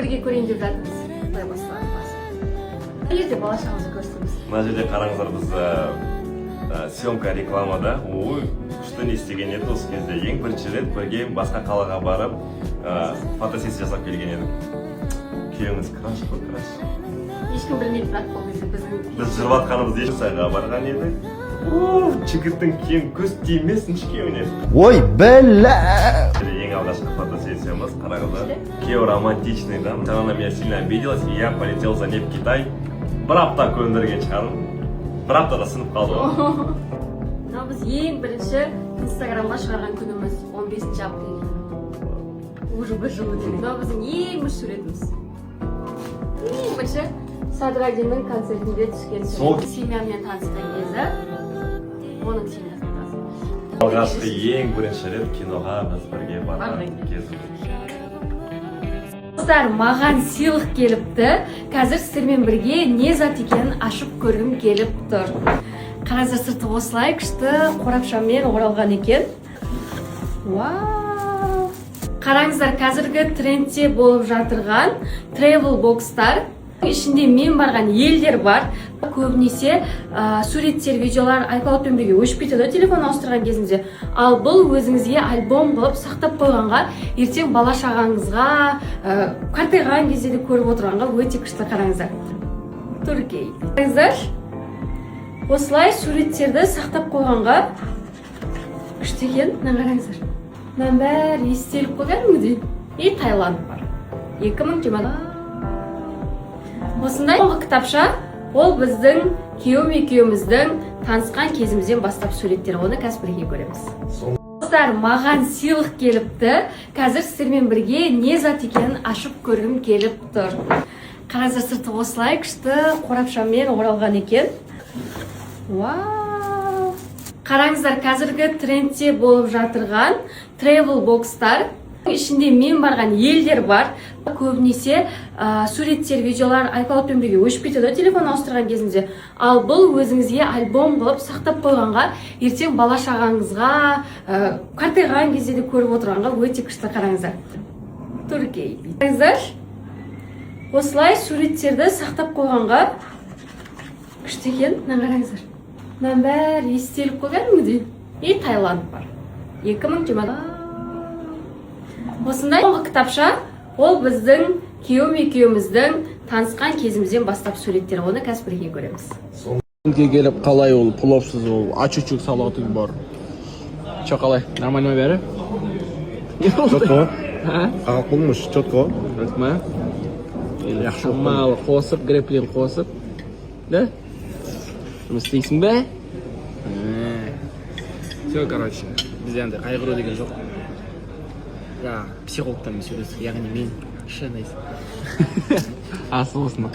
бірге көрейін деп жатырмыз. Құдай бастаған. Ерте бала шағамызды көрсетеміз. Мына жерде қараңыздар, біз съемка рекламада күшті не істеген еді. Осы кезде ең бірінші рет бірге басқа қалаға барып фотосессия жасап келген едік. Күйеуіміз краш қой, краш. Ешкім білмейді, бірақ бұл кезде біз жүріп жатқанымызда Ешсайға барған едік. Жігіттің киім көз тимесінші күйеуіне. Ой, бля! Ең алғашқы фотосессиямыз, қараңыздар. Күйеу романтичный, да. Она меня сильно обиделась, и я полетел за ней в Китай. Бір апта көндірген шығарым. Бір аптада сынып қалды ғой. Мынау біз ең бірінші Инстаграмға шығарған күніміз 15 апрель. Уже бір жыл өткен. Мынау біздің ең бірінші суретіміз. Ең бірінші Садрадиннің концертінде түскен сурет. Семьямен танысқан кезі. Оның семьясын танысқан. Алғашқы ең бірінші рет киноға біз бірге барған кезіміз. Достар, маған сыйлық келіпті. Қазір сіздермен бірге не зат екенін ашып көргім келіп тұр. Қараңыздар, сырты осылай күшті қорапшамен оралған екен. Вау! Қараңыздар, қазіргі трендте болып жатырған travel бокстар. Ішінде мен барған елдер бар. Көбінесе суреттер, видеолар iCloud-пен бірге өшіп кетеді телефон ауыстырған кезінде. Ал бұл өзіңізге альбом қылып сақтап қойғанға, ертең бала шағаңызға, қартайған кезде де көріп отырғанға өте күшті. Қараңыздар. Түркей. Қараңыздар. Осылай суреттерді сақтап қойғанға күшті екен. Қараңыздар. Мынан бәрі естелік қойған кәдімгідей. И Таиланд бар. 2020. Осындай кітапша, ол біздің күйеуіміздің танысқан кезімізден бастап суреттер. Оны қазір бірге көреміз. Достар, маған сыйлық келіпті. Қазір сіздермен бірге не зат екенін ашып көргім келіп тұр. Қараңыздар, сырты осылай күшті қорапшамен оралған екен. Вау! Қараңыздар, қазіргі трендте болып жатырған travel бокстар. Ішінде мен барған елдер бар. Көбінесе суреттер, видеолар iCloud-пен бірге өшіп кетеді телефон ауыстырған кезінде. Ал бұл өзіңізге альбом қылып сақтап қойғанға, ертең бала шағаңызға, қартайған кезде де көріп отырғанға өте күшті. Қараңыздар. Түркей. Қараңыздар. Осылай суреттерді сақтап қойғанға күшті екен. Қараңыздар. Мынан бәрі естелік қойған кәдімгідей. И Таиланд бар. 2020. Осындай кітапша, ол біздің күйеуіміздің танысқан кезімізден бастап суреттер. Оны қазір бірге көреміз. Соңғы келіп қалай ол пловсыз ол ачучук салатың бар. Чо қалай? Нормально бәрі? Чотко? Қағақ болмыш, чотко? Рахма? Шамал қосып, греплен қосып. Да? Жұмыс істейсің бе? Все, короче, бізде андай қайғыру деген жоқ. Психологтармен сөйлесіп, яғни мен шынайсың. Асыл осыны.